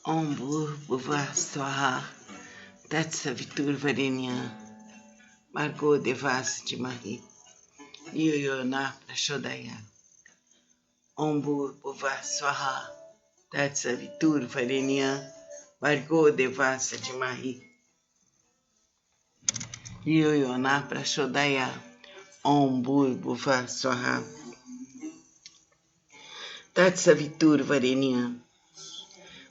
Om Bhuvah Swaha Tatsavitur Varenyam Margo Devas Dhimahi Dhiyo Yona Prachodaya. Om Bhuvah Swaha Tatsavitur Varenyam Margo Devas Dhimahi Dhiyo Yona Prachodaya. Om Bhuvah Swaha Tatsavitur Varenyam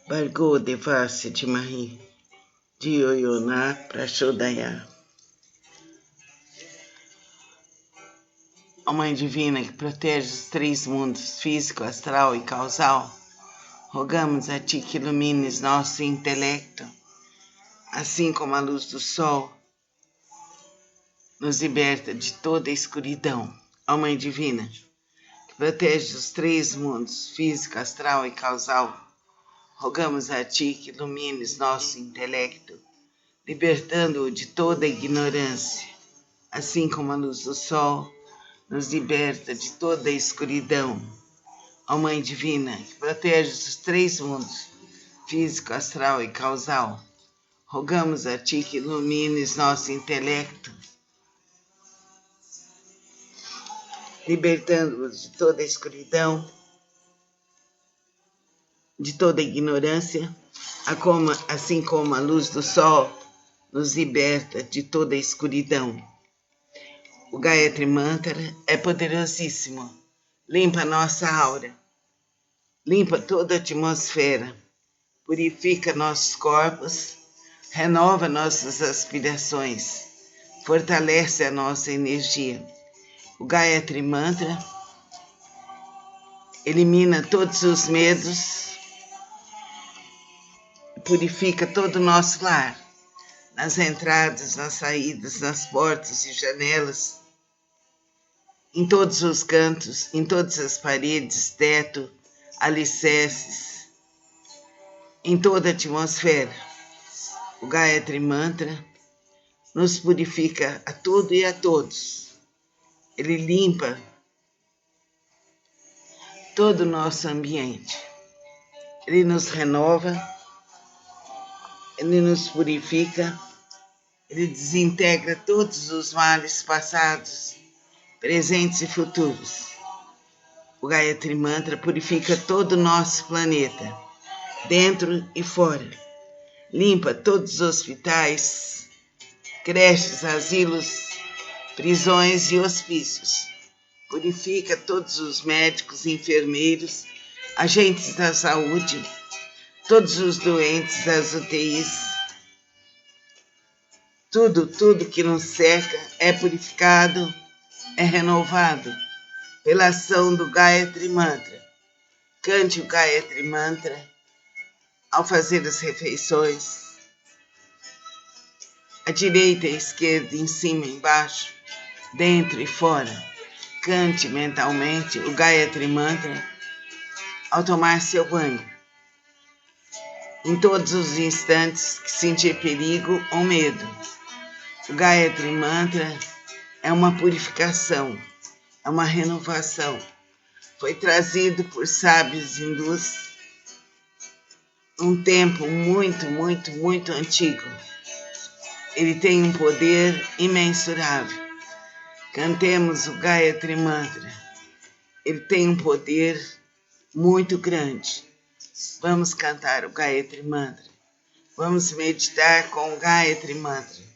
Margo Devas Dhimahi Dhiyo Yona Prachodaya. Ó Mãe Divina que protege os três mundos, físico, astral e causal, rogamos a Ti que ilumines nosso intelecto, assim como a luz do sol nos liberta de toda a escuridão. Ó Mãe Divina que protege os três mundos, físico, astral e causal, rogamos a Ti que ilumines nosso intelecto, libertando-o de toda a ignorância, assim como a luz do sol nos liberta de toda a escuridão. Ó Mãe Divina, que protege os três mundos, físico, astral e causal, rogamos a Ti que ilumines nosso intelecto, libertando-nos de toda a escuridão, de toda a ignorância, assim como a luz do sol nos liberta de toda a escuridão. O Gayatri Mantra é poderosíssimo, limpa nossa aura, limpa toda a atmosfera, purifica nossos corpos, renova nossas aspirações, fortalece a nossa energia. O Gayatri Mantra elimina todos os medos, purifica todo o nosso lar, nas entradas, nas saídas, nas portas e janelas, em todos os cantos, em todas as paredes, teto, alicerces, em toda a atmosfera. O Gayatri Mantra nos purifica a tudo e a todos. Ele limpa todo o nosso ambiente. Ele nos renova, ele nos purifica, ele desintegra todos os males passados, presentes e futuros. O Gayatri Mantra purifica todo o nosso planeta, dentro e fora. Limpa todos os hospitais, creches, asilos, prisões e hospícios. Purifica todos os médicos, enfermeiros, agentes da saúde, todos os doentes das UTIs. Tudo que nos cerca é purificado, é renovado pela ação do Gayatri Mantra. Cante o Gayatri Mantra ao fazer as refeições, à direita e à esquerda, em cima e embaixo, dentro e fora. Cante mentalmente o Gayatri Mantra ao tomar seu banho. Em todos os instantes que sentir perigo ou medo. O Gayatri Mantra é uma purificação, é uma renovação. Foi trazido por sábios hindus num tempo muito antigo. Ele tem um poder imensurável. Cantemos o Gayatri Mantra. Ele tem um poder muito grande. Vamos cantar o Gayatri Mantra. Vamos meditar com o Gayatri Mantra.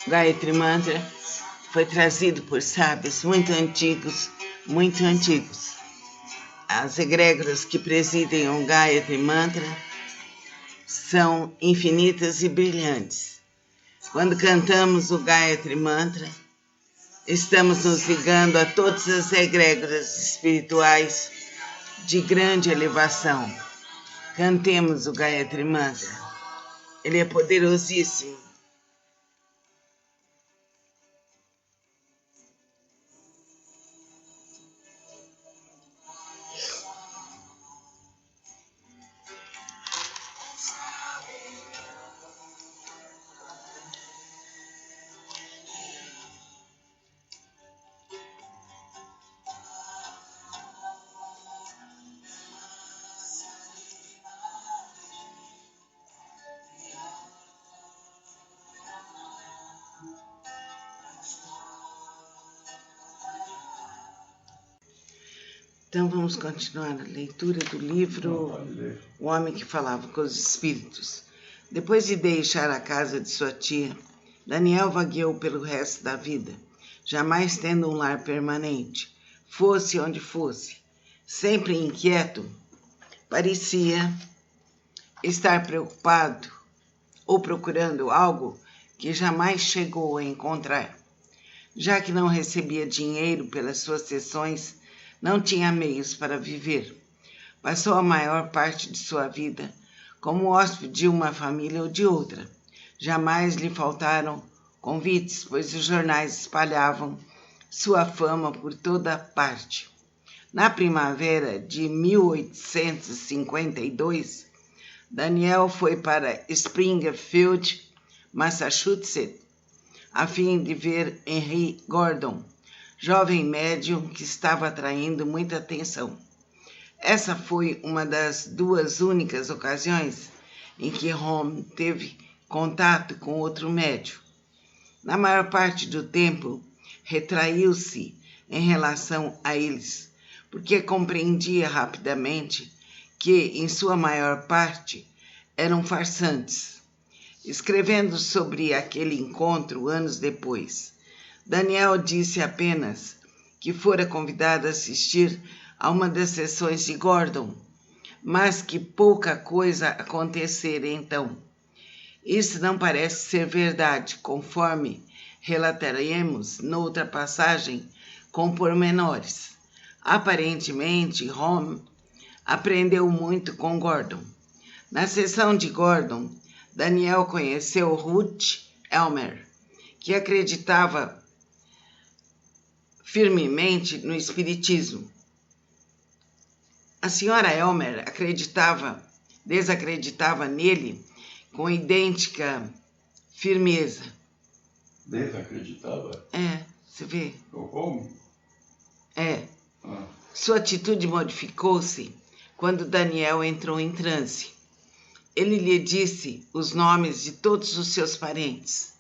O Gayatri Mantra foi trazido por sábios muito antigos, As egrégoras que presidem o Gayatri Mantra são infinitas e brilhantes. Quando cantamos o Gayatri Mantra, estamos nos ligando a todas as egrégoras espirituais de grande elevação. Cantemos o Gayatri Mantra. Ele é poderosíssimo. Então vamos continuar a leitura do livro O Homem que Falava com os Espíritos. Depois de deixar a casa de sua tia, Daniel vagueou pelo resto da vida, jamais tendo um lar permanente, fosse onde fosse. Sempre inquieto, parecia estar preocupado ou procurando algo que jamais chegou a encontrar. Já que não recebia dinheiro pelas suas sessões, não tinha meios para viver. Passou a maior parte de sua vida como hóspede de uma família ou de outra. Jamais lhe faltaram convites, pois os jornais espalhavam sua fama por toda parte. Na primavera de 1852, Daniel foi para Springfield, Massachusetts, a fim de ver Henry Gordon, jovem médium que estava atraindo muita atenção. Essa foi uma das duas únicas ocasiões em que Holmes teve contato com outro médium. Na maior parte do tempo, retraiu-se em relação a eles, porque compreendia rapidamente que, em sua maior parte, eram farsantes. Escrevendo sobre aquele encontro anos depois, Daniel disse apenas que fora convidado a assistir a uma das sessões de Gordon, mas que pouca coisa acontecera então. Isso não parece ser verdade, conforme relataremos noutra passagem com pormenores. Aparentemente, Holmes aprendeu muito com Gordon. Na sessão de Gordon, Daniel conheceu Ruth Elmer, que acreditava firmemente no espiritismo. A senhora Elmer desacreditava nele com idêntica firmeza. Desacreditava? Você vê? Como? Sua atitude modificou-se quando Daniel entrou em transe. Ele lhe disse os nomes de todos os seus parentes,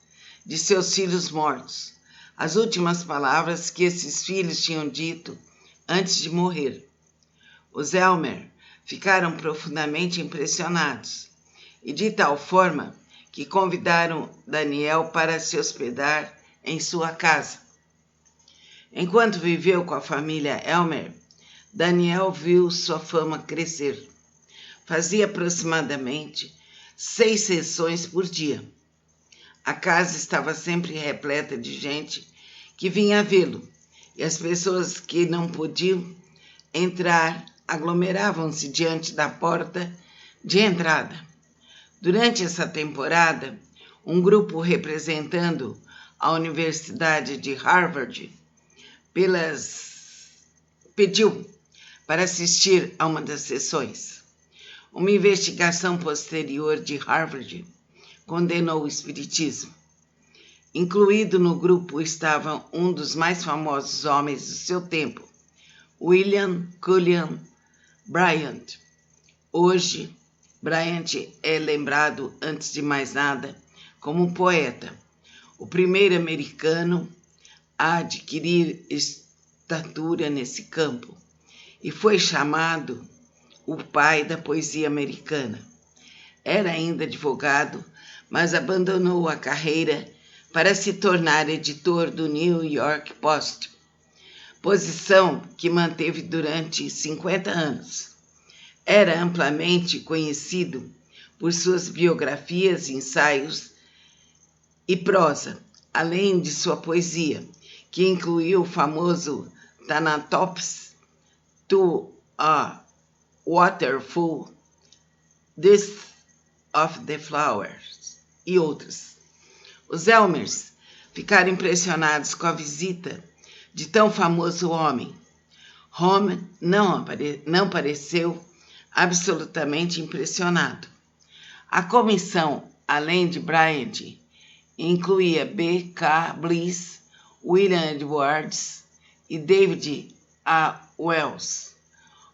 de seus filhos mortos, as últimas palavras que esses filhos tinham dito antes de morrer. Os Elmer ficaram profundamente impressionados e de tal forma que convidaram Daniel para se hospedar em sua casa. Enquanto viveu com a família Elmer, Daniel viu sua fama crescer. Fazia aproximadamente 6 sessões por dia. A casa estava sempre repleta de gente que vinha vê-lo, e as pessoas que não podiam entrar aglomeravam-se diante da porta de entrada. Durante essa temporada, um grupo representando a Universidade de Harvard pediu para assistir a uma das sessões. Uma investigação posterior de Harvard condenou o espiritismo. Incluído no grupo estava um dos mais famosos homens do seu tempo, William Cullen Bryant. Hoje, Bryant é lembrado, antes de mais nada, como um poeta, o primeiro americano a adquirir estatura nesse campo, e foi chamado o pai da poesia americana. Era ainda advogado, mas abandonou a carreira para se tornar editor do New York Post. posição que manteve durante 50 anos. Era amplamente conhecido por suas biografias, ensaios e prosa, além de sua poesia, que incluiu o famoso Thanatos to a Waterfall, Death of the Flowers e outros. Os Elmers ficaram impressionados com a visita de tão famoso homem. Home não pareceu absolutamente impressionado. A comissão, além de Bryant, incluía B. K. Bliss, William Edwards e David A. Wells.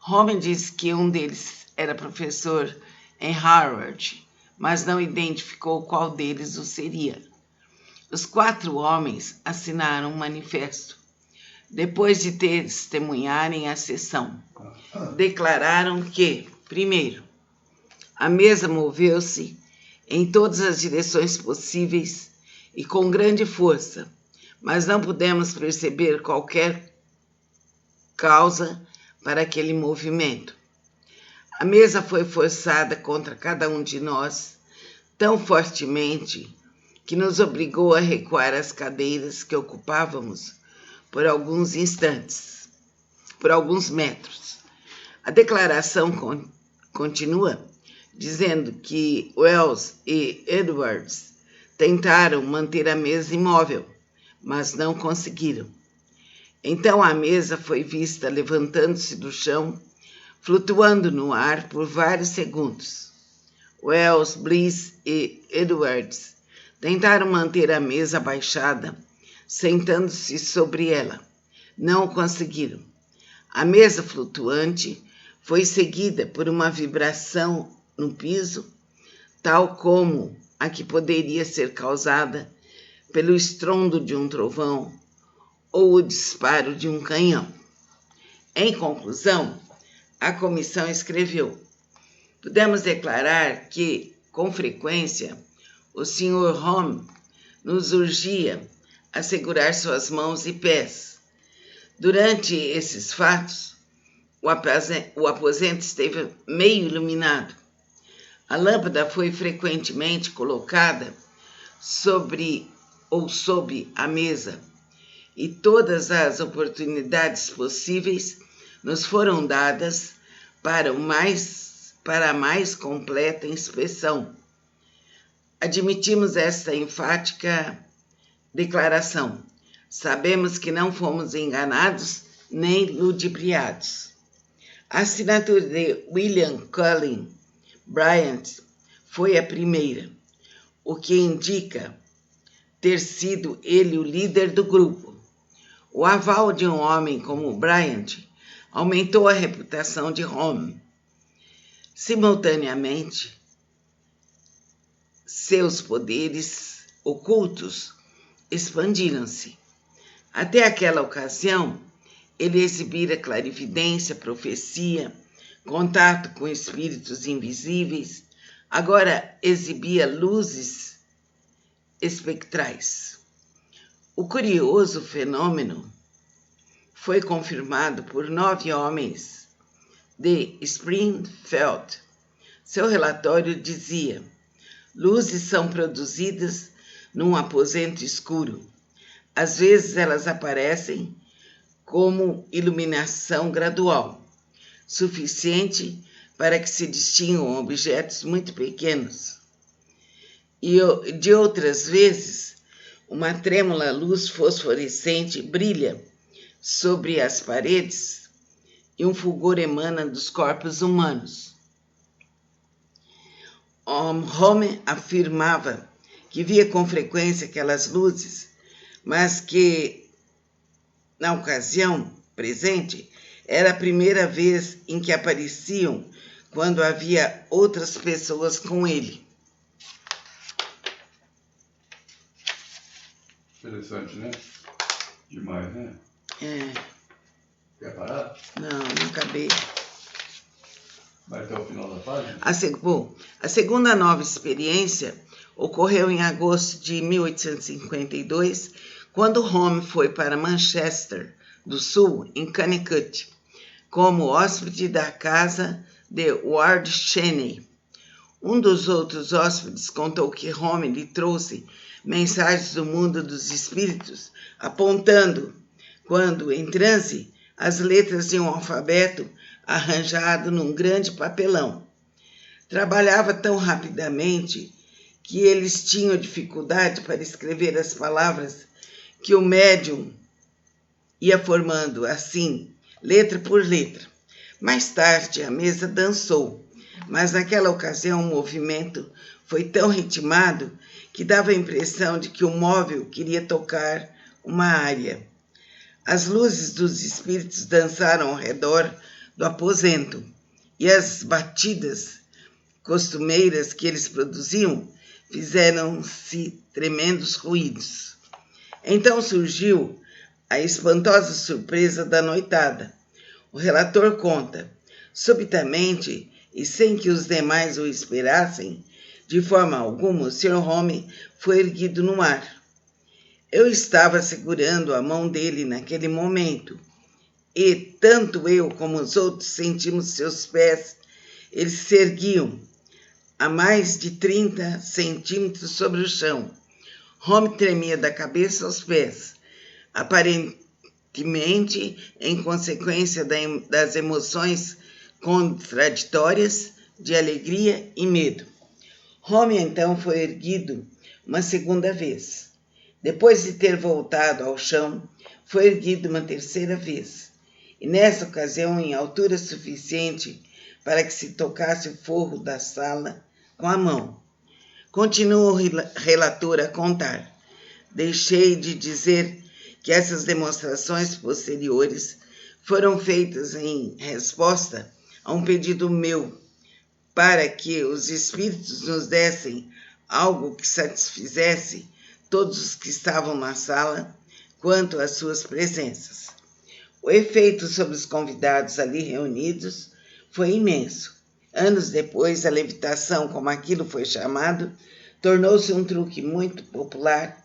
Home disse que um deles era professor em Harvard, mas não identificou qual deles o seria. Os 4 homens assinaram um manifesto. Depois de testemunharem a sessão, declararam que, primeiro, a mesa moveu-se em todas as direções possíveis e com grande força, mas não pudemos perceber qualquer causa para aquele movimento. A mesa foi forçada contra cada um de nós tão fortemente que nos obrigou a recuar as cadeiras que ocupávamos por alguns instantes, por alguns metros. A declaração continua dizendo que Wells e Edwards tentaram manter a mesa imóvel, mas não conseguiram. Então a mesa foi vista levantando-se do chão, flutuando no ar por vários segundos. Wells, Bliss e Edwards tentaram manter a mesa abaixada, sentando-se sobre ela. Não o conseguiram. A mesa flutuante foi seguida por uma vibração no piso, tal como a que poderia ser causada pelo estrondo de um trovão ou o disparo de um canhão. Em conclusão, a comissão escreveu: podemos declarar que, com frequência, o Sr. Home nos urgia a segurar suas mãos e pés. Durante esses fatos, o aposento esteve meio iluminado. A lâmpada foi frequentemente colocada sobre ou sob a mesa, e todas as oportunidades possíveis nos foram dadas para a mais completa inspeção. Admitimos esta enfática declaração. Sabemos que não fomos enganados nem ludibriados. A assinatura de William Cullen Bryant foi a primeira, o que indica ter sido ele o líder do grupo. O aval de um homem como Bryant aumentou a reputação de Home. Simultaneamente, seus poderes ocultos expandiram-se. Até aquela ocasião, ele exibira clarividência, profecia, contato com espíritos invisíveis. Agora exibia luzes espectrais. O curioso fenômeno foi confirmado por 9 homens de Springfield. Seu relatório dizia: luzes são produzidas num aposento escuro. Às vezes elas aparecem como iluminação gradual, suficiente para que se distingam objetos muito pequenos. E de outras vezes, uma trêmula luz fosforescente brilha sobre as paredes e um fulgor emana dos corpos humanos. Home afirmava que via com frequência aquelas luzes, mas que, na ocasião presente, era a primeira vez em que apareciam quando havia outras pessoas com ele. Interessante, né? Demais, né? É. Quer parar? Não acabei. Vai até o final da página? A segunda nova experiência ocorreu em agosto de 1852, quando Home foi para Manchester, do Sul, em Connecticut, como hóspede da casa de Ward Cheney. Um dos outros hóspedes contou que Holmes lhe trouxe mensagens do mundo dos espíritos, apontando, quando em transe, as letras de um alfabeto arranjado num grande papelão. Trabalhava tão rapidamente que eles tinham dificuldade para escrever as palavras que o médium ia formando assim, letra por letra. Mais tarde, a mesa dançou, mas naquela ocasião o movimento foi tão ritmado que dava a impressão de que o móvel queria tocar uma área. As luzes dos espíritos dançaram ao redor do aposento e as batidas costumeiras que eles produziam fizeram-se tremendos ruídos. Então surgiu a espantosa surpresa da noitada. O relator conta, subitamente e sem que os demais o esperassem, de forma alguma o Sr. Holmes foi erguido no ar. Eu estava segurando a mão dele naquele momento, e tanto eu como os outros sentimos seus pés, eles se erguiam a mais de 30 centímetros sobre o chão. Holmes tremia da cabeça aos pés, aparentemente em consequência das emoções contraditórias de alegria e medo. Holmes então foi erguido uma segunda vez. Depois de ter voltado ao chão, foi erguido uma terceira vez, e nessa ocasião em altura suficiente para que se tocasse o forro da sala com a mão. Continua o relator a contar. Deixei de dizer que essas demonstrações posteriores foram feitas em resposta a um pedido meu, para que os espíritos nos dessem algo que satisfizesse todos os que estavam na sala quanto às suas presenças. O efeito sobre os convidados ali reunidos foi imenso. Anos depois, a levitação, como aquilo foi chamado, tornou-se um truque muito popular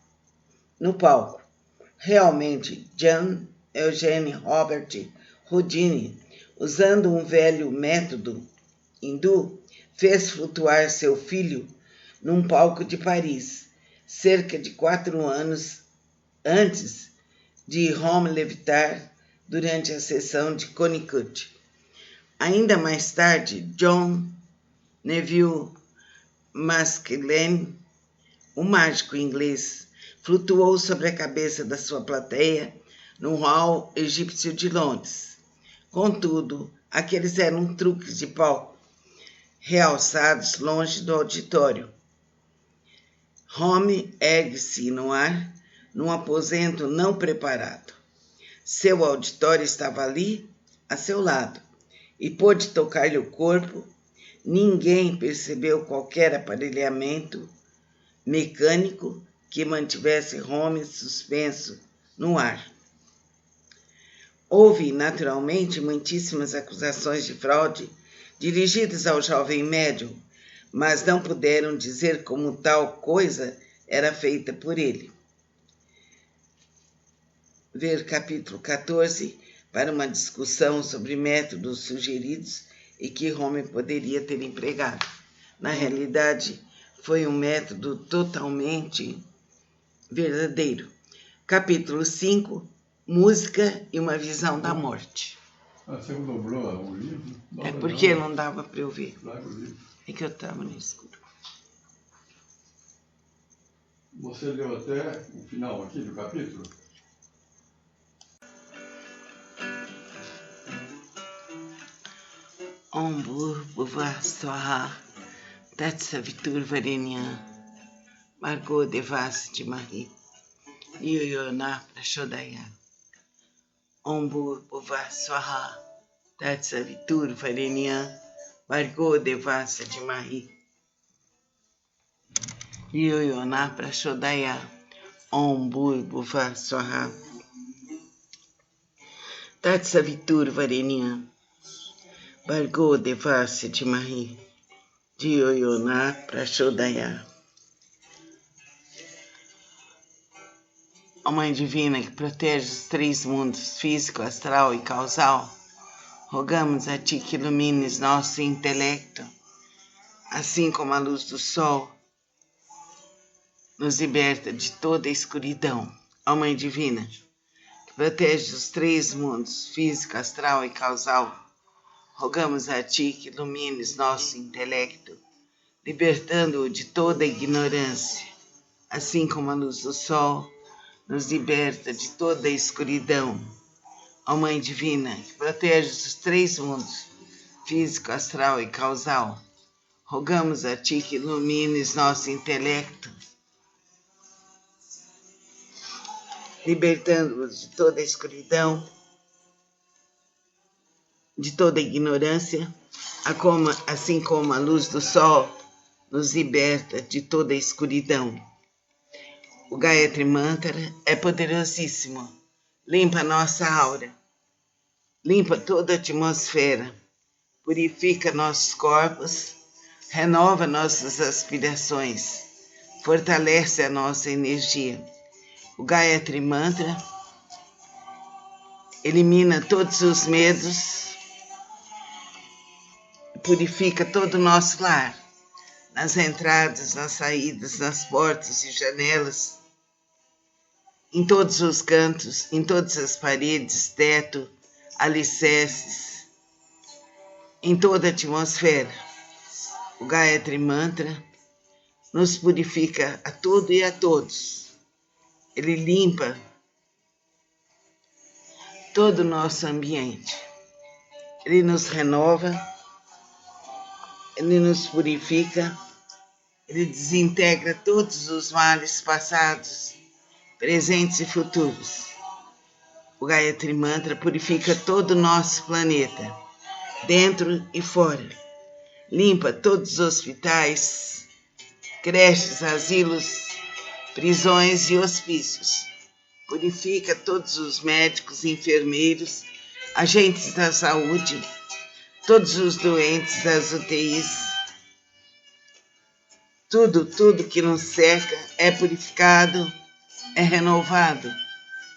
no palco. Realmente, John Eugene Robert Houdini, usando um velho método hindu, fez flutuar seu filho num palco de Paris, cerca de 4 anos antes de Holmes levitar durante a sessão de Connecticut. Ainda mais tarde, John Neville Maskelyne, o mágico inglês, flutuou sobre a cabeça da sua plateia no hall egípcio de Londres. Contudo, aqueles eram truques de palco, realçados longe do auditório. Holmes ergue-se no ar, num aposento não preparado. Seu auditório estava ali, a seu lado, e pôde tocar-lhe o corpo. Ninguém percebeu qualquer aparelhamento mecânico que mantivesse Holmes suspenso no ar. Houve, naturalmente, muitíssimas acusações de fraude dirigidas ao jovem médium, mas não puderam dizer como tal coisa era feita por ele. Ver capítulo 14 para uma discussão sobre métodos sugeridos e que Holmes poderia ter empregado. Na realidade, foi um método totalmente verdadeiro. Capítulo 5, Música e uma visão da morte. Você dobrou o livro? É porque não dava para eu ver. Larga o livro. É que eu estava no escuro. Você leu até o final aqui do capítulo? Ombur Buvar Swaha Tatsavitur Varenyan Margot Devas de Marie Yoyona Prashodaya Ombur Buvar Swaha Tatsavitur Varenyan Margot Devas de Marie Yoyona Prashodaya Ombur Buvar Swaha Tatsavitur Varenyan Margot Devas de Marie Yoyona Prashodaya. Ó Mãe Divina que protege os três mundos, físico, astral e causal, rogamos a Ti que ilumines nosso intelecto, assim como a luz do sol nos liberta de toda a escuridão. Ó Mãe Divina que protege os três mundos, físico, astral e causal, rogamos a Ti que ilumines nosso intelecto, libertando-o de toda a ignorância, assim como a luz do sol nos liberta de toda a escuridão. Ó Mãe Divina, que protege os três mundos, físico, astral e causal, rogamos a Ti que ilumines nosso intelecto, libertando-os de toda a escuridão, de toda a ignorância, assim como a luz do sol nos liberta de toda a escuridão. O Gayatri Mantra é poderosíssimo, limpa nossa aura, limpa toda a atmosfera, purifica nossos corpos, renova nossas aspirações, fortalece a nossa energia. O Gayatri Mantra elimina todos os medos, purifica todo o nosso lar, nas entradas, nas saídas, nas portas e janelas, em todos os cantos, em todas as paredes, teto, alicerces, em toda a atmosfera. O Gayatri Mantra nos purifica a tudo e a todos. Ele limpa todo o nosso ambiente. Ele nos renova, ele nos purifica, ele desintegra todos os males passados, presentes e futuros. O Gayatri Mantra purifica todo o nosso planeta, dentro e fora. Limpa todos os hospitais, creches, asilos, prisões e hospícios. Purifica todos os médicos, enfermeiros, agentes da saúde, todos os doentes das UTIs. Tudo que nos cerca é purificado, é renovado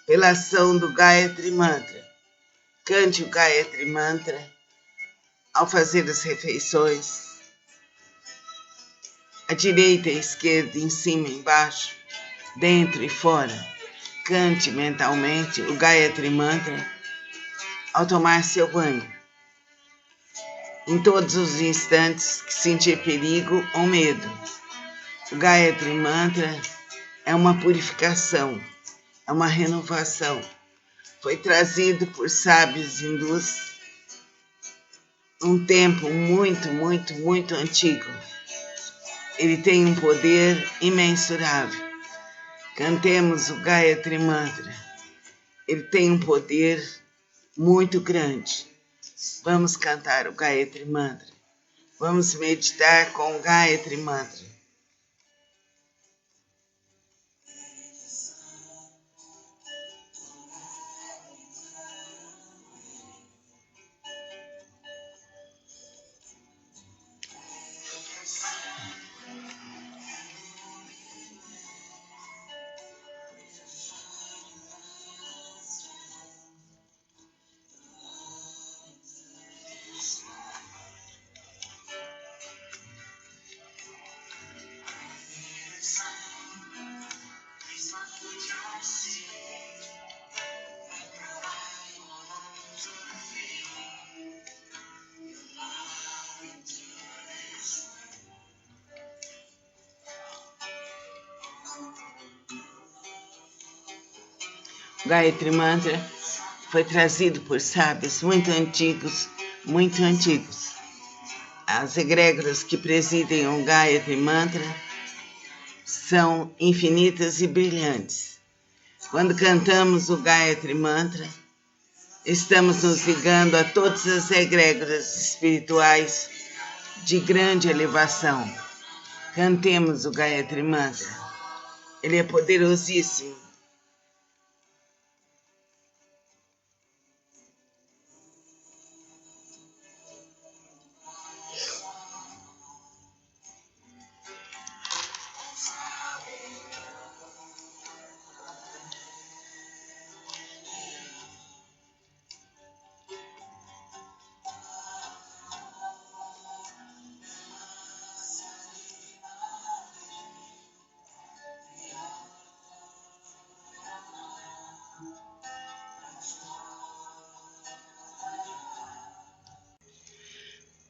pela ação do Gayatri Mantra. Cante o Gayatri Mantra ao fazer as refeições, à direita e à esquerda, em cima e embaixo, dentro e fora. Cante mentalmente o Gayatri Mantra ao tomar seu banho. Em todos os instantes que sentir perigo ou medo. O Gayatri Mantra é uma purificação, é uma renovação. Foi trazido por sábios hindus num tempo muito antigo. Ele tem um poder imensurável. Cantemos o Gayatri Mantra. Ele tem um poder muito grande. Vamos cantar o Gayatri Mantra. Vamos meditar com o Gayatri Mantra. O Gayatri Mantra foi trazido por sábios muito antigos. As egrégoras que presidem o Gayatri Mantra são infinitas e brilhantes. Quando cantamos o Gayatri Mantra, estamos nos ligando a todas as egrégoras espirituais de grande elevação. Cantemos o Gayatri Mantra. Ele é poderosíssimo.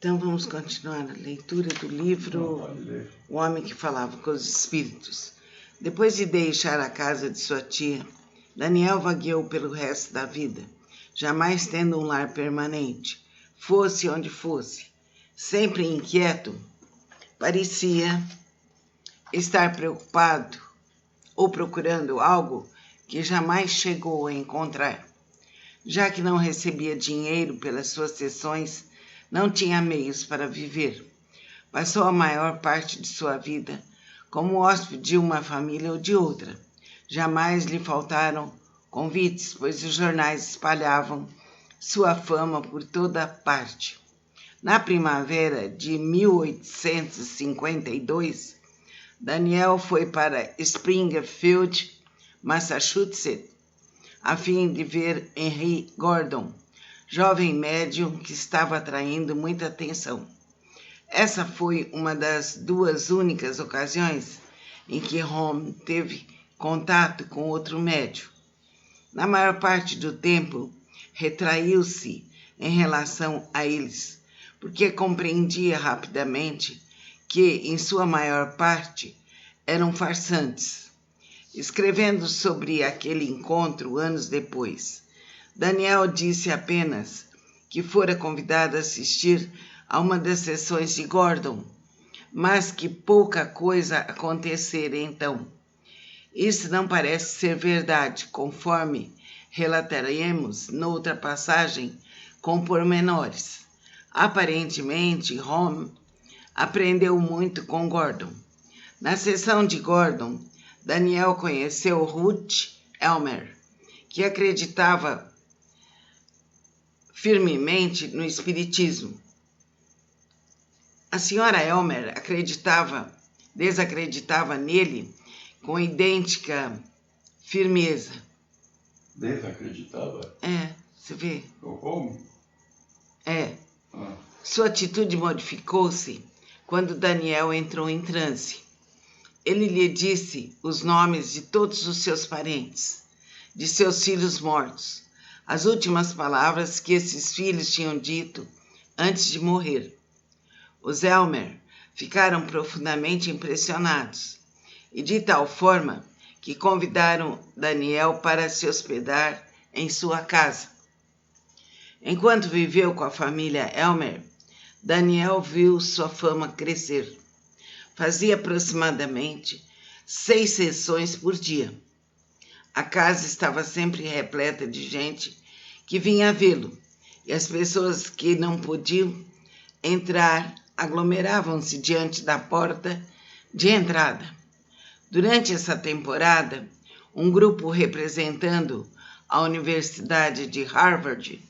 Então vamos continuar a leitura do livro O Homem que Falava com os Espíritos. Depois de deixar a casa de sua tia, Daniel vagueou pelo resto da vida, jamais tendo um lar permanente, fosse onde fosse. Sempre inquieto, parecia estar preocupado ou procurando algo que jamais chegou a encontrar. Já que não recebia dinheiro pelas suas sessões, não tinha meios para viver. Passou a maior parte de sua vida como hóspede de uma família ou de outra. Jamais lhe faltaram convites, pois os jornais espalhavam sua fama por toda parte. Na primavera de 1852, Daniel foi para Springfield, Massachusetts, a fim de ver Henry Gordon, jovem médium que estava atraindo muita atenção. Essa foi uma das duas únicas ocasiões em que Holmes teve contato com outro médium. Na maior parte do tempo, retraiu-se em relação a eles, porque compreendia rapidamente que, em sua maior parte, eram farsantes. Escrevendo sobre aquele encontro anos depois, Daniel disse apenas que fora convidado a assistir a uma das sessões de Gordon, mas que pouca coisa acontecera então. Isso não parece ser verdade, conforme relataremos noutra passagem com pormenores. Aparentemente, Holmes aprendeu muito com Gordon. Na sessão de Gordon, Daniel conheceu Ruth Elmer, que acreditava firmemente no espiritismo. A senhora Elmer desacreditava nele com idêntica firmeza. Desacreditava? Você vê? Como? Sua atitude modificou-se quando Daniel entrou em transe. Ele lhe disse os nomes de todos os seus parentes, de seus filhos mortos, as últimas palavras que esses filhos tinham dito antes de morrer. Os Elmer ficaram profundamente impressionados e de tal forma que convidaram Daniel para se hospedar em sua casa. Enquanto viveu com a família Elmer, Daniel viu sua fama crescer. Fazia aproximadamente 6 sessões por dia. A casa estava sempre repleta de gente que vinha vê-lo, e as pessoas que não podiam entrar aglomeravam-se diante da porta de entrada. Durante essa temporada, um grupo representando a Universidade de Harvard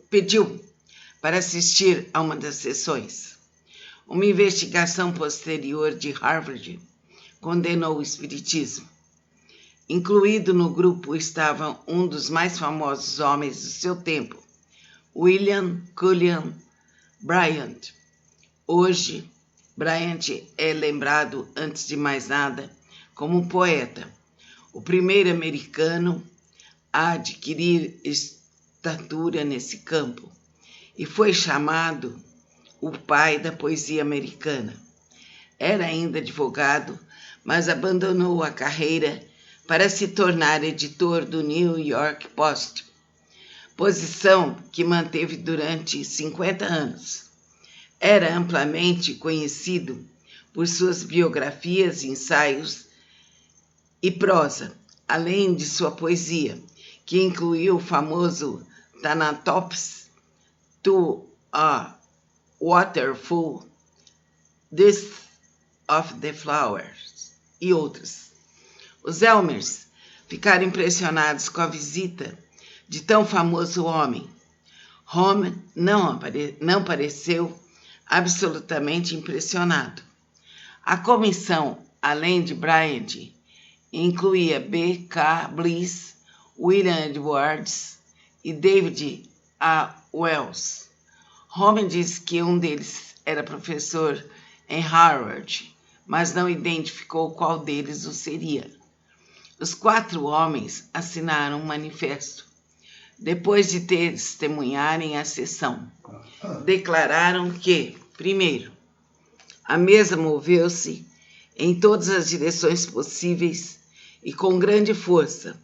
pediu para assistir a uma das sessões. Uma investigação posterior de Harvard condenou o espiritismo. Incluído no grupo estava um dos mais famosos homens do seu tempo, William Cullen Bryant. Hoje, Bryant é lembrado, antes de mais nada, como um poeta, o primeiro americano a adquirir estatura nesse campo, e foi chamado o pai da poesia americana. Era ainda advogado, mas abandonou a carreira para se tornar editor do New York Post, posição que manteve durante 50 anos. Era amplamente conhecido por suas biografias, ensaios e prosa, além de sua poesia, que incluiu o famoso Thanatos to a Waterfall, Death of the Flowers e outros. Os Elmers ficaram impressionados com a visita de tão famoso homem. Holmes não pareceu absolutamente impressionado. A comissão, além de Bryant, incluía B. K. Bliss, William Edwards e David A. Wells. Holmes disse que um deles era professor em Harvard, mas não identificou qual deles o seria. Os 4 homens assinaram um manifesto. depois de testemunharem a sessão. Declararam que, primeiro, a mesa moveu-se em todas as direções possíveis e com grande força,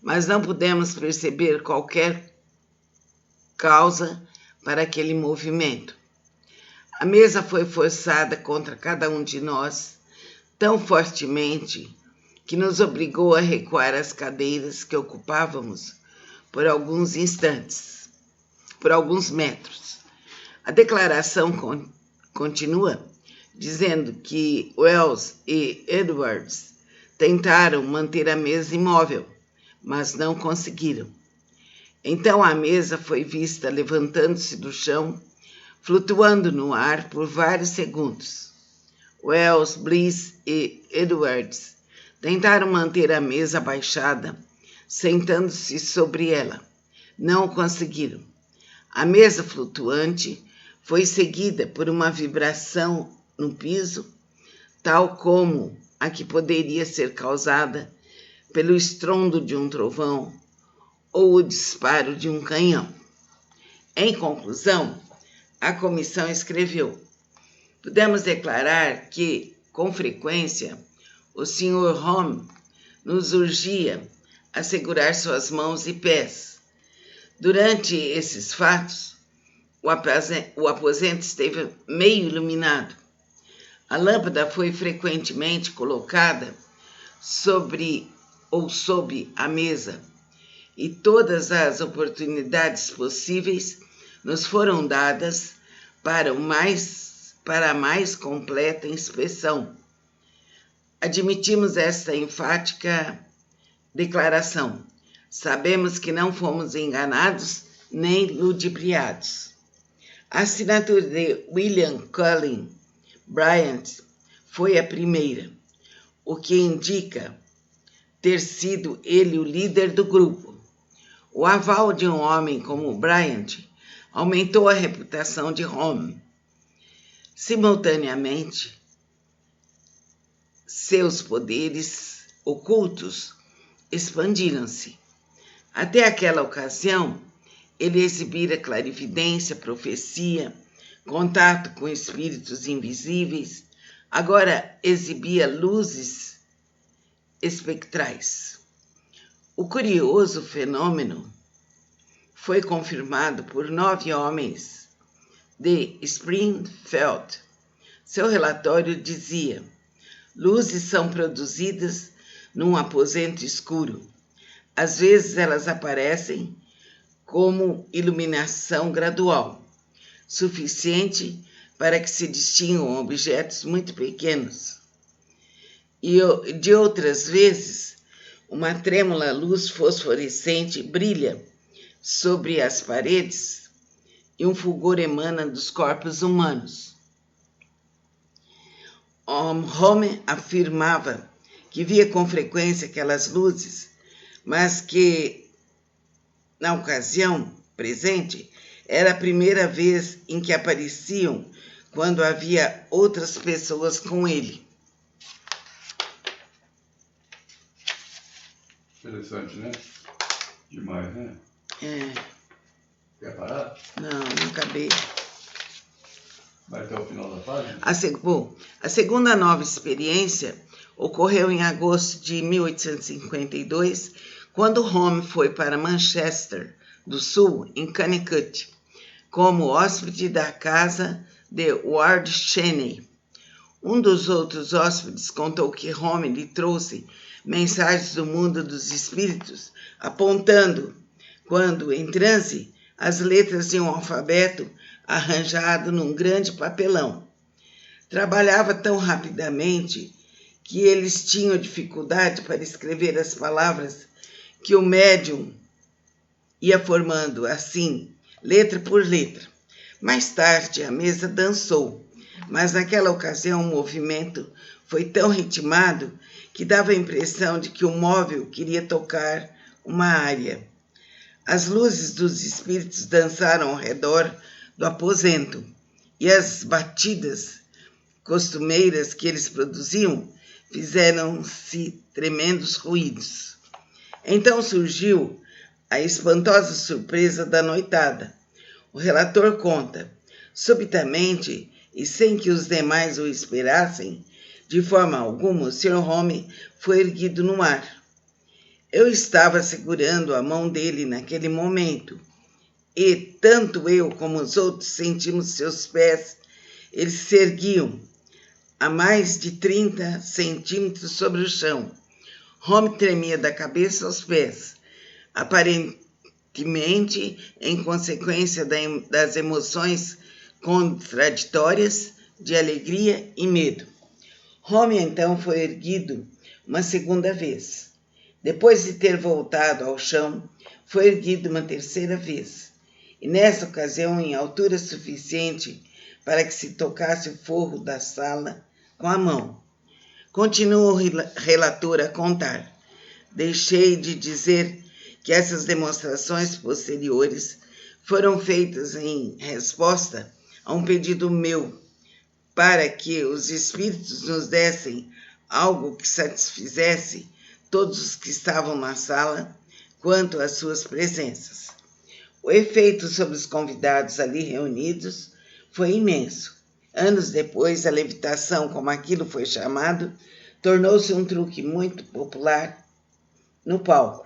mas não pudemos perceber qualquer causa para aquele movimento. A mesa foi forçada contra cada um de nós tão fortemente que nos obrigou a recuar as cadeiras que ocupávamos por alguns instantes, por alguns metros. A declaração continua dizendo que Wells e Edwards tentaram manter a mesa imóvel, mas não conseguiram. Então a mesa foi vista levantando-se do chão, flutuando no ar por vários segundos. Wells, Bliss e Edwards tentaram manter a mesa abaixada, sentando-se sobre ela. Não o conseguiram. A mesa flutuante foi seguida por uma vibração no piso, tal como a que poderia ser causada pelo estrondo de um trovão ou o disparo de um canhão. Em conclusão, a comissão escreveu: podemos declarar que, com frequência, o Sr. Home nos urgia a segurar suas mãos e pés. Durante esses fatos, o aposento esteve meio iluminado. A lâmpada foi frequentemente colocada sobre ou sob a mesa, e todas as oportunidades possíveis nos foram dadas para a mais completa inspeção. Admitimos esta enfática declaração. Sabemos que não fomos enganados nem ludibriados. A assinatura de William Cullen Bryant foi a primeira, o que indica ter sido ele o líder do grupo. O aval de um homem como Bryant aumentou a reputação de Home. Simultaneamente, seus poderes ocultos expandiram-se. Até aquela ocasião, ele exibira clarividência, profecia, contato com espíritos invisíveis. Agora exibia luzes espectrais. O curioso fenômeno foi confirmado por 9 homens de Springfield. Seu relatório dizia: luzes são produzidas num aposento escuro. Às vezes elas aparecem como iluminação gradual, suficiente para que se distingam objetos muito pequenos. E de outras vezes, uma trêmula luz fosforescente brilha sobre as paredes e um fulgor emana dos corpos humanos. Home afirmava que via com frequência aquelas luzes, mas que, na ocasião presente, era a primeira vez em que apareciam quando havia outras pessoas com ele. Interessante, né? Demais, né? É. Quer parar? Não acabei. Vai até o final da página? A segunda nova experiência ocorreu em agosto de 1852, quando Home foi para Manchester do Sul, em Connecticut, como hóspede da casa de Ward Cheney. Um dos outros hóspedes contou que Home lhe trouxe mensagens do mundo dos espíritos, apontando, quando em transe, as letras de um alfabeto arranjado num grande papelão. Trabalhava tão rapidamente que eles tinham dificuldade para escrever as palavras que o médium ia formando, assim, letra por letra. Mais tarde, a mesa dançou, mas naquela ocasião o movimento foi tão ritmado que dava a impressão de que o móvel queria tocar uma área. As luzes dos espíritos dançaram ao redor do aposento, e as batidas costumeiras que eles produziam fizeram-se tremendos ruídos. Então surgiu a espantosa surpresa da noitada. O relator conta: subitamente, e sem que os demais o esperassem, de forma alguma, o Sr. Holmes foi erguido no ar. Eu estava segurando a mão dele naquele momento, e tanto eu como os outros sentimos seus pés. Eles se erguiam a mais de 30 centímetros sobre o chão. Holmes tremia da cabeça aos pés, aparentemente em consequência das emoções contraditórias de alegria e medo. Holmes então foi erguido uma segunda vez. Depois de ter voltado ao chão, foi erguido uma terceira vez, e nessa ocasião em altura suficiente para que se tocasse o forro da sala com a mão. Continua o relator a contar: deixei de dizer que essas demonstrações posteriores foram feitas em resposta a um pedido meu, para que os espíritos nos dessem algo que satisfizesse todos os que estavam na sala quanto às suas presenças. O efeito sobre os convidados ali reunidos foi imenso. Anos depois, a levitação, como aquilo foi chamado, tornou-se um truque muito popular no palco.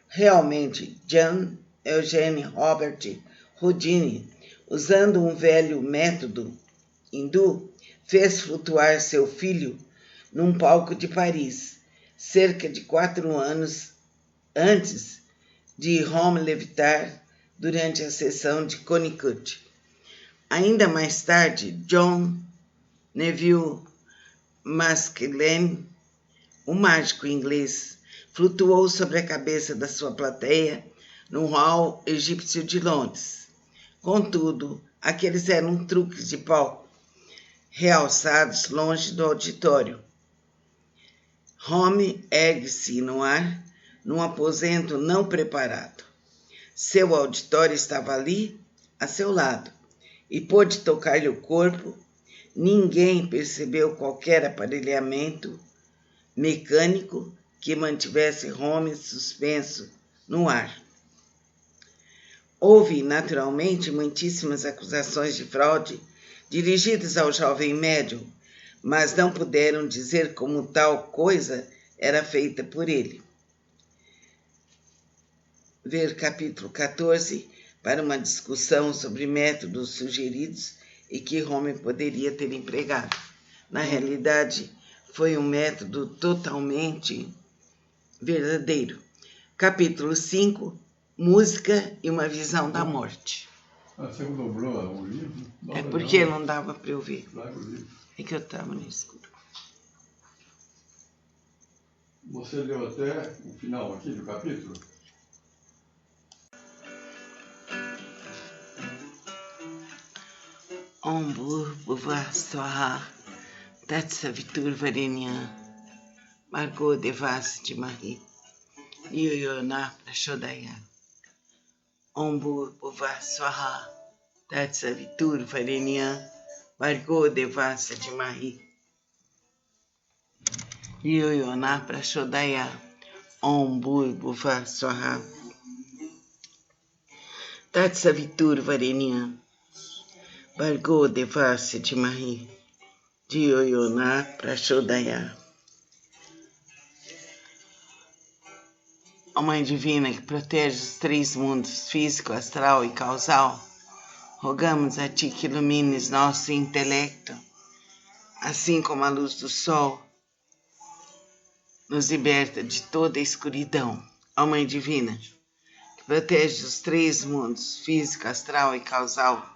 Realmente, John Eugene Robert Houdini, usando um velho método hindu, fez flutuar seu filho num palco de Paris, cerca de 4 anos antes de Holmes levitar durante a sessão de Connicut. Ainda mais tarde, John Neville Maskelyne, o mágico inglês, flutuou sobre a cabeça da sua plateia no hall egípcio de Londres. Contudo, aqueles eram truques de palco, realçados longe do auditório. Holmes ergue-se no ar, num aposento não preparado. Seu auditório estava ali, a seu lado, e pôde tocar-lhe o corpo. Ninguém percebeu qualquer aparelhamento mecânico que mantivesse Holmes suspenso no ar. Houve, naturalmente, muitíssimas acusações de fraude dirigidas ao jovem médium, mas não puderam dizer como tal coisa era feita por ele. Ver capítulo 14 para uma discussão sobre métodos sugeridos e que Holmes poderia ter empregado. Na realidade, foi um método totalmente verdadeiro. Capítulo 5, Música e uma visão da morte. Você dobrou o livro? É porque não dava para eu ver. Larga o livro. É que eu estava no escuro. Você leu até o final aqui do capítulo? Ombur Buvar Swaha Tatsavitur Varenyan Margot Devas de Marie Yoyona Prashodaya Ombur Buvar Swaha Tatsavitur Varenyan Margot Devas de Marie Yoyona Prashodaya Ombur Buvar Swaha Tatsavitur Varenyan Margot Devas de Marie Yoyona Prashodaya. Ó Mãe Divina que protege os 3 mundos, físico, astral e causal, rogamos a Ti que ilumines nosso intelecto, assim como a luz do sol nos liberta de toda a escuridão. Ó Mãe Divina que protege os 3 mundos, físico, astral e causal,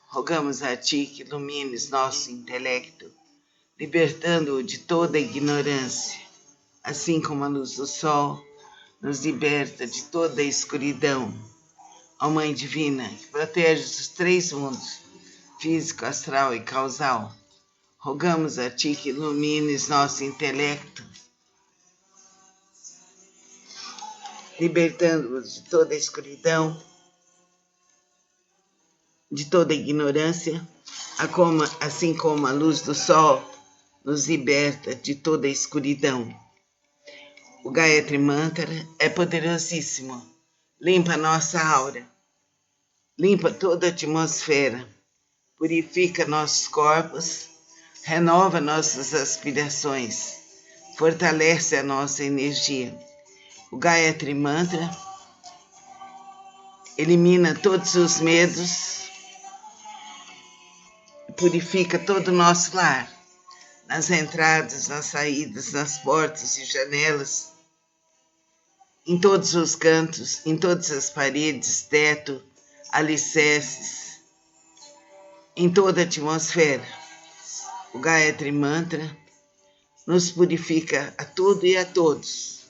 rogamos a Ti que ilumines nosso intelecto, libertando-o de toda a ignorância, assim como a luz do sol nos liberta de toda a escuridão. Ó Mãe Divina, que protege os 3 mundos, físico, astral e causal, rogamos a Ti que ilumines nosso intelecto, libertando-os de toda a escuridão, de toda a ignorância, assim como a luz do sol nos liberta de toda a escuridão. O Gayatri Mantra é poderosíssimo limpa nossa aura, limpa toda a atmosfera, purifica nossos corpos, renova nossas aspirações, fortalece a nossa energia. O Gayatri Mantra elimina todos os medos, purifica todo o nosso lar, nas entradas, nas saídas, nas portas e janelas, em todos os cantos, em todas as paredes, teto, alicerces, em toda a atmosfera. O Gayatri Mantra nos purifica a tudo e a todos.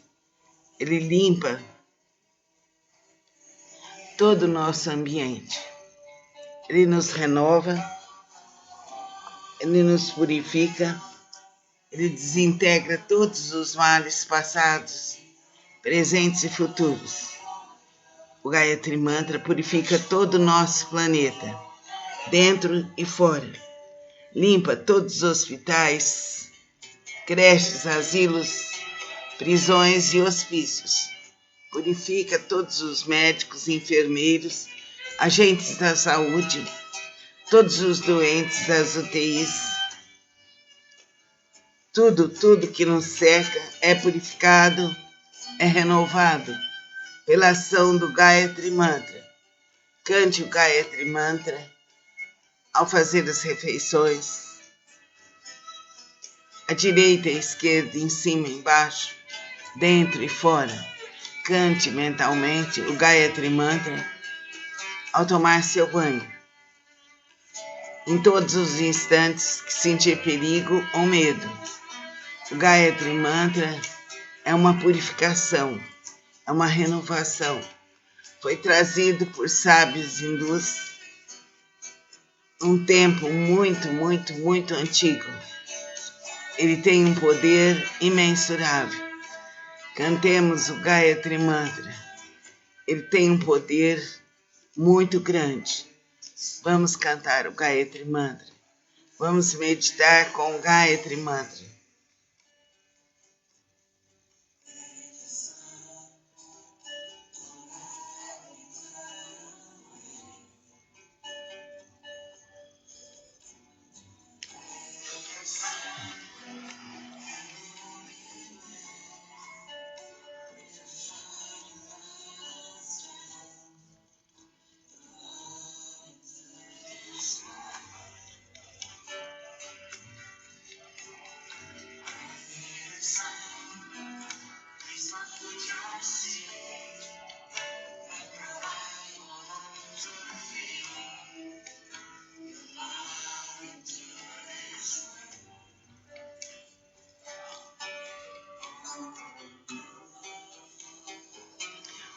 Ele limpa todo o nosso ambiente. Ele nos renova, ele nos purifica, ele desintegra todos os males passados, presentes e futuros. O Gayatri Mantra purifica todo o nosso planeta, dentro e fora. Limpa todos os hospitais, creches, asilos, prisões e hospícios. Purifica todos os médicos, enfermeiros, agentes da saúde, todos os doentes das UTIs. Tudo que nos cerca é purificado, é renovado pela ação do Gayatri Mantra. Cante o Gayatri Mantra ao fazer as refeições, à direita e à esquerda, em cima e embaixo, dentro e fora. Cante mentalmente o Gayatri Mantra ao tomar seu banho. Em todos os instantes que sentir perigo ou medo. O Gayatri Mantra é uma purificação, é uma renovação. Foi trazido por sábios hindus num tempo muito antigo. Ele tem um poder imensurável. Cantemos o Gayatri Mantra. Ele tem um poder muito grande. Vamos cantar o Gayatri Mantra. Vamos meditar com o Gayatri Mantra.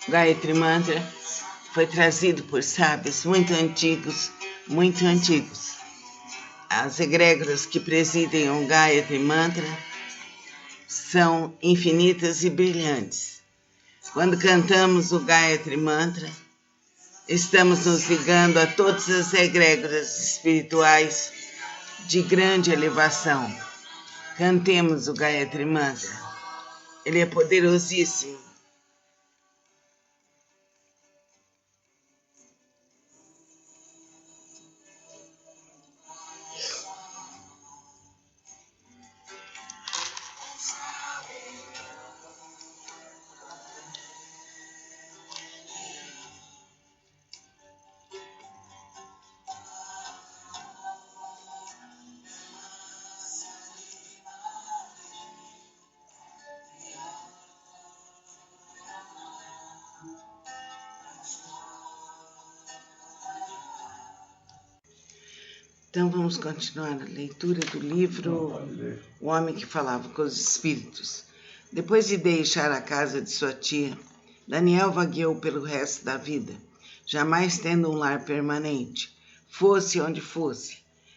O Gayatri Mantra foi trazido por sábios muito antigos. As egrégoras que presidem o Gayatri Mantra são infinitas e brilhantes. Quando cantamos o Gayatri Mantra, estamos nos ligando a todas as egrégoras espirituais de grande elevação. Cantemos o Gayatri Mantra. Ele é poderosíssimo. Então vamos continuar a leitura do livro O Homem que Falava com os Espíritos. Depois de deixar a casa de sua tia, Daniel vagueou pelo resto da vida, jamais tendo um lar permanente, fosse onde fosse.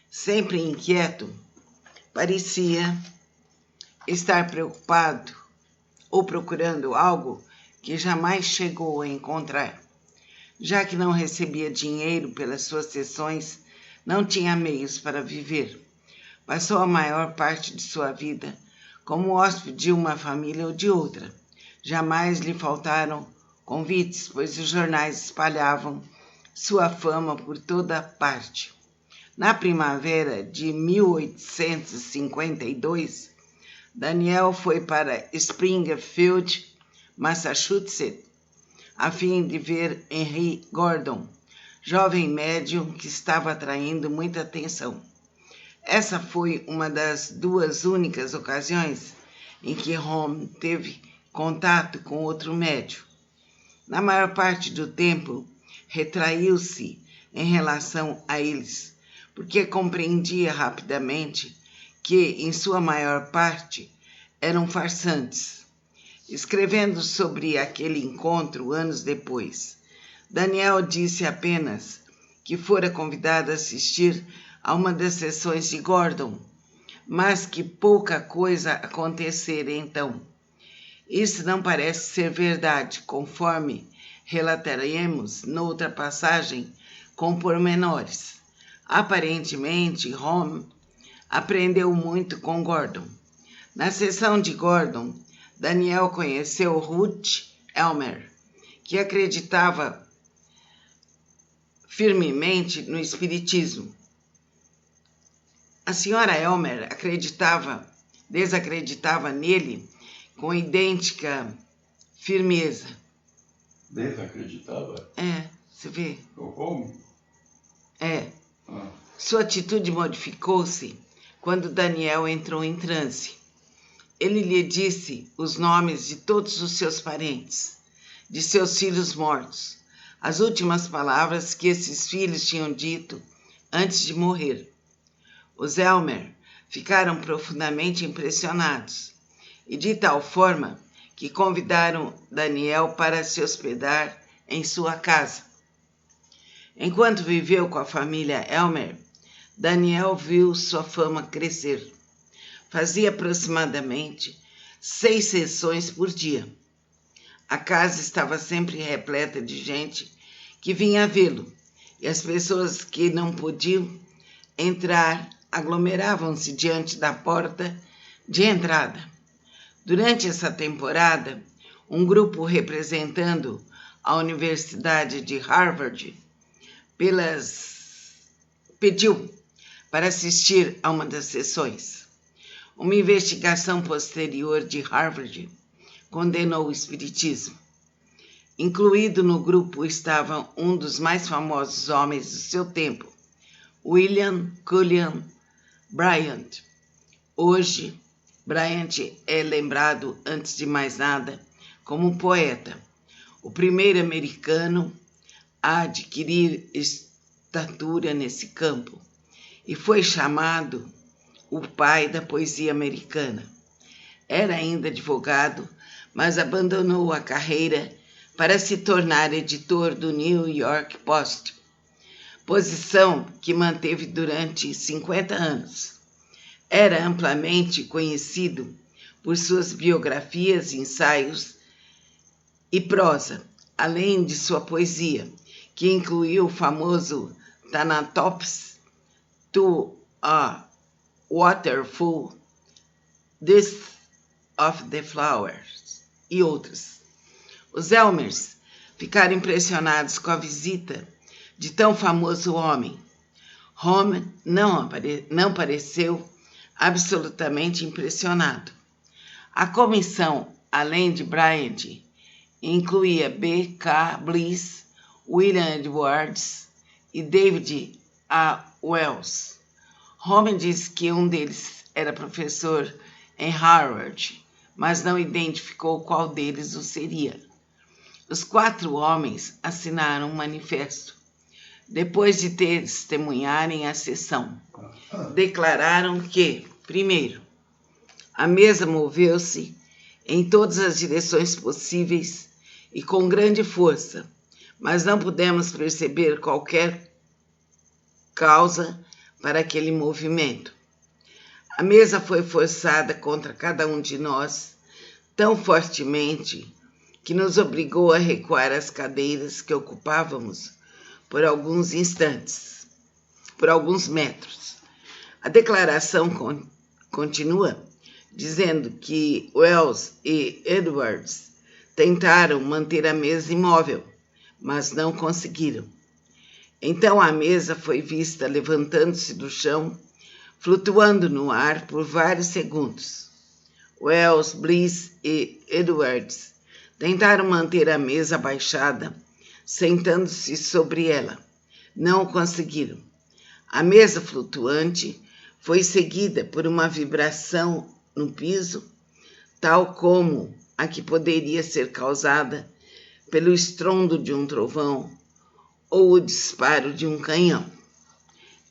Sempre inquieto, parecia estar preocupado ou procurando algo que jamais chegou a encontrar. Já que não recebia dinheiro pelas suas sessões, não tinha meios para viver. Passou a maior parte de sua vida como hóspede de uma família ou de outra. Jamais lhe faltaram convites, pois os jornais espalhavam sua fama por toda parte. Na primavera de 1852, Daniel foi para Springfield, Massachusetts, a fim de ver Henry Gordon, jovem médium que estava atraindo muita atenção. Essa foi uma das duas únicas ocasiões em que Holmes teve contato com outro médium. Na maior parte do tempo, retraiu-se em relação a eles, porque compreendia rapidamente que, em sua maior parte, eram farsantes. Escrevendo sobre aquele encontro anos depois, Daniel disse apenas que fora convidado a assistir a uma das sessões de Gordon, mas que pouca coisa acontecera então. Isso não parece ser verdade, conforme relataremos noutra passagem com pormenores. Aparentemente, Holmes aprendeu muito com Gordon. Na sessão de Gordon, Daniel conheceu Ruth Elmer, que acreditava firmemente no espiritismo. A senhora Elmer desacreditava nele com idêntica firmeza. Desacreditava? Você vê? Como? Sua atitude modificou-se quando Daniel entrou em transe. Ele lhe disse os nomes de todos os seus parentes, de seus filhos mortos, as últimas palavras que esses filhos tinham dito antes de morrer. Os Elmer ficaram profundamente impressionados e de tal forma que convidaram Daniel para se hospedar em sua casa. Enquanto viveu com a família Elmer, Daniel viu sua fama crescer. Fazia aproximadamente 6 sessões por dia. A casa estava sempre repleta de gente que vinha vê-lo, e as pessoas que não podiam entrar aglomeravam-se diante da porta de entrada. Durante essa temporada, um grupo representando a Universidade de Harvard pediu para assistir a uma das sessões. Uma investigação posterior de Harvard condenou o espiritismo. Incluído no grupo estava um dos mais famosos homens do seu tempo, William Cullen Bryant. Hoje, Bryant é lembrado, antes de mais nada, como um poeta, o primeiro americano a adquirir estatura nesse campo, e foi chamado o pai da poesia americana. Era ainda advogado, mas abandonou a carreira para se tornar editor do New York Post, posição que manteve durante 50 anos. Era amplamente conhecido por suas biografias, ensaios e prosa, além de sua poesia, que incluiu o famoso Thanatos to a Waterfall, Death of the Flowers e outros. Os Elmers ficaram impressionados com a visita de tão famoso homem. Holmes não pareceu absolutamente impressionado. A comissão, além de Bryant, incluía B. K. Bliss, William Edwards e David A. Wells. Holmes disse que um deles era professor em Harvard, mas não identificou qual deles o seria. Os 4 homens assinaram um manifesto. Depois de testemunharem a sessão, declararam que, primeiro, a mesa moveu-se em todas as direções possíveis e com grande força, mas não pudemos perceber qualquer causa para aquele movimento. A mesa foi forçada contra cada um de nós tão fortemente que nos obrigou a recuar as cadeiras que ocupávamos por alguns instantes, por alguns metros. A declaração continua dizendo que Wells e Edwards tentaram manter a mesa imóvel, mas não conseguiram. Então a mesa foi vista levantando-se do chão, flutuando no ar por vários segundos. Wells, Bliss e Edwards tentaram manter a mesa abaixada, sentando-se sobre ela. Não conseguiram. A mesa flutuante foi seguida por uma vibração no piso, tal como a que poderia ser causada pelo estrondo de um trovão ou o disparo de um canhão.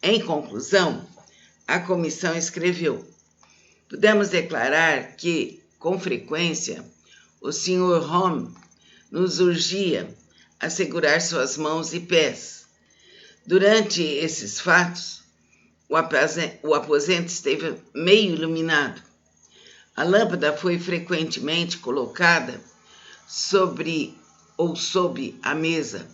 Em conclusão, a comissão escreveu: podemos declarar que, com frequência, o Sr. Home nos urgia a segurar suas mãos e pés. Durante esses fatos, o aposento esteve meio iluminado. A lâmpada foi frequentemente colocada sobre ou sob a mesa,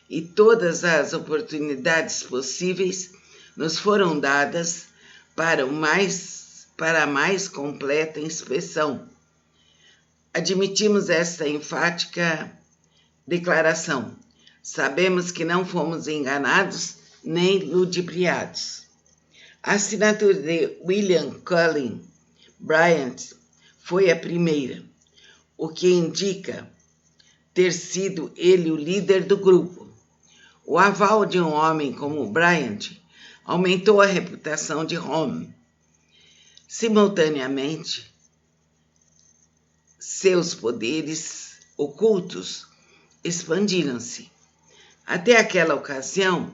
e todas as oportunidades possíveis nos foram dadas para a mais completa inspeção. Admitimos esta enfática declaração. Sabemos que não fomos enganados nem ludibriados. A assinatura de William Cullen Bryant foi a primeira, o que indica ter sido ele o líder do grupo. O aval de um homem como Bryant aumentou a reputação de Home. Simultaneamente, seus poderes ocultos expandiram-se. Até aquela ocasião,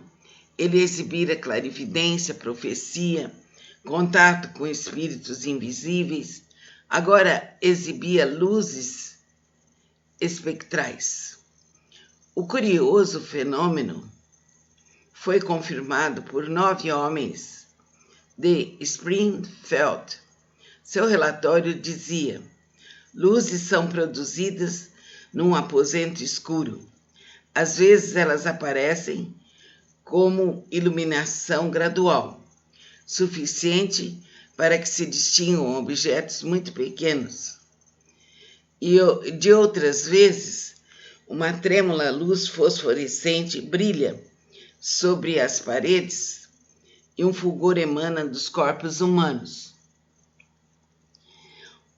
ele exibira clarividência, profecia, contato com espíritos invisíveis. Agora exibia luzes espectrais. O curioso fenômeno foi confirmado por 9 homens de Springfield. Seu relatório dizia: luzes são produzidas num aposento escuro. Às vezes elas aparecem como iluminação gradual, suficiente para que se distingam objetos muito pequenos. E de outras vezes, uma trêmula luz fosforescente brilha sobre as paredes e um fulgor emana dos corpos humanos.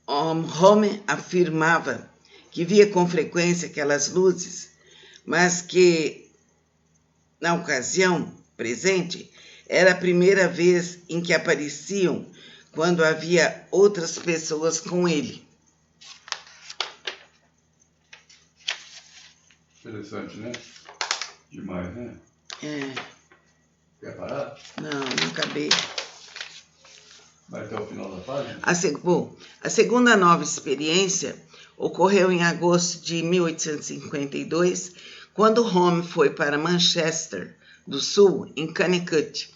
Home afirmava que via com frequência aquelas luzes, mas que, na ocasião presente, era a primeira vez em que apareciam quando havia outras pessoas com ele. Interessante, né? Demais, né? É. Quer parar? Não acabei. Vai até o final da página? A segunda nova experiência ocorreu em agosto de 1852, quando Home foi para Manchester do Sul, em Connecticut,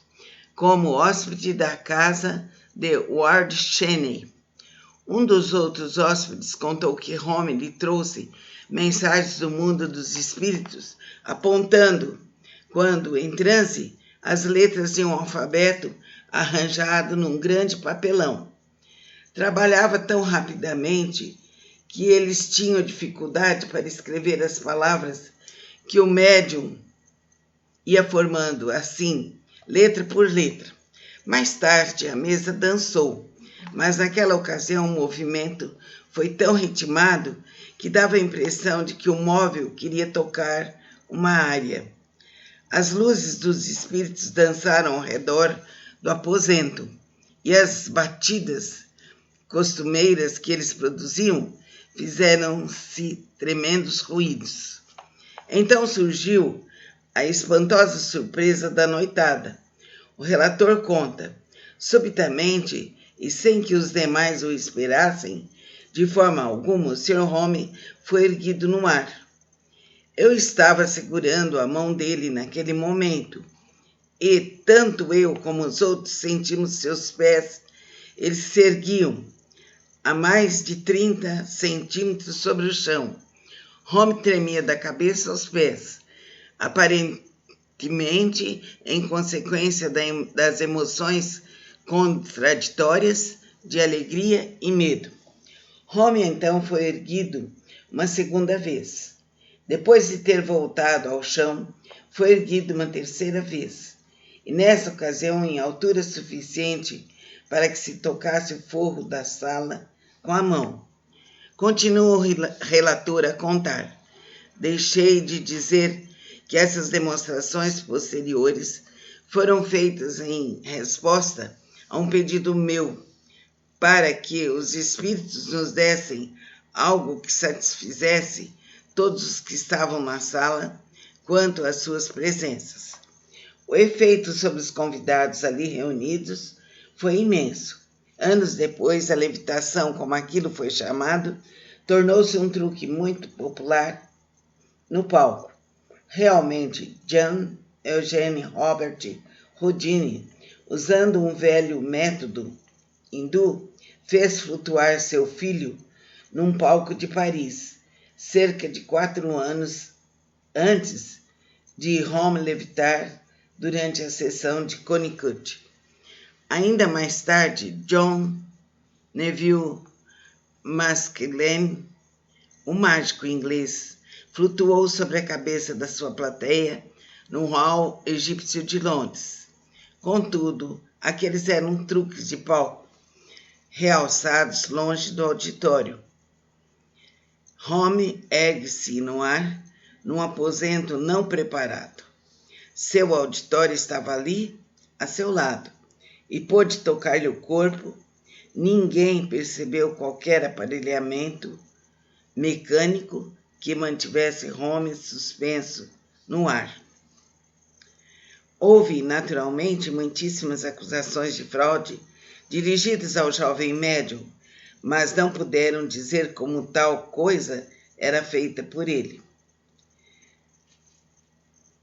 como hóspede da casa de Ward Cheney. Um dos outros hóspedes contou que Home lhe trouxe mensagens do mundo dos espíritos, apontando, quando em transe, as letras de um alfabeto arranjado num grande papelão. Trabalhava tão rapidamente que eles tinham dificuldade para escrever as palavras que o médium ia formando, assim, letra por letra. Mais tarde, a mesa dançou, mas naquela ocasião o movimento foi tão ritmado que dava a impressão de que o móvel queria tocar uma área. As luzes dos espíritos dançaram ao redor do aposento, e as batidas costumeiras que eles produziam fizeram-se tremendos ruídos. Então surgiu a espantosa surpresa da noitada. O relator conta: subitamente, e sem que os demais o esperassem, de forma alguma, o Sr. Home foi erguido no ar. Eu estava segurando a mão dele naquele momento, e tanto eu como os outros sentimos seus pés. Eles se erguiam a mais de 30 centímetros sobre o chão. Home tremia da cabeça aos pés, aparentemente em consequência das emoções contraditórias de alegria e medo. Home então foi erguido uma segunda vez. Depois de ter voltado ao chão, foi erguido uma terceira vez, e nessa ocasião em altura suficiente para que se tocasse o forro da sala com a mão. Continua o relator a contar. Deixei de dizer que essas demonstrações posteriores foram feitas em resposta a um pedido meu, para que os espíritos nos dessem algo que satisfizesse todos os que estavam na sala quanto às suas presenças. O efeito sobre os convidados ali reunidos foi imenso. Anos depois, a levitação, como aquilo foi chamado, tornou-se um truque muito popular no palco. Realmente, John Eugene Robert Houdini, usando um velho método hindu, fez flutuar seu filho num palco de Paris, cerca de 4 anos antes de Home levitar durante a sessão de Connecticut. Ainda mais tarde, John Neville Maskelyne, o mágico inglês, flutuou sobre a cabeça da sua plateia no hall egípcio de Londres. Contudo, aqueles eram truques de palco, realçados longe do auditório. Home ergue-se no ar, num aposento não preparado. Seu auditório estava ali, a seu lado, e pôde tocar-lhe o corpo. Ninguém percebeu qualquer aparelhamento mecânico que mantivesse Home suspenso no ar. Houve, naturalmente, muitíssimas acusações de fraude dirigidas ao jovem médium, mas não puderam dizer como tal coisa era feita por ele.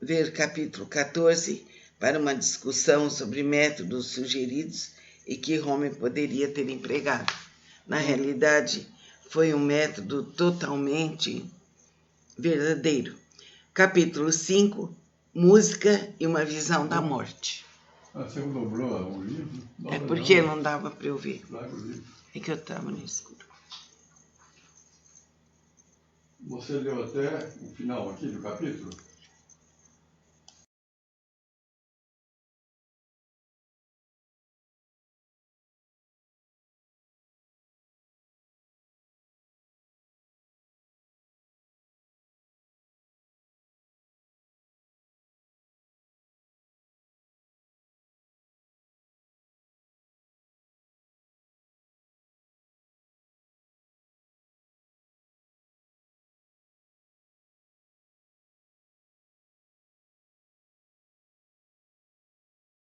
Ver capítulo 14 para uma discussão sobre métodos sugeridos e que Home poderia ter empregado. Na realidade, foi um método totalmente verdadeiro. Capítulo 5, Música e uma visão da morte. Você dobrou o livro? É porque não dava para eu ver. Larga o livro. É que eu estava no escuro. Você leu até o final aqui do capítulo?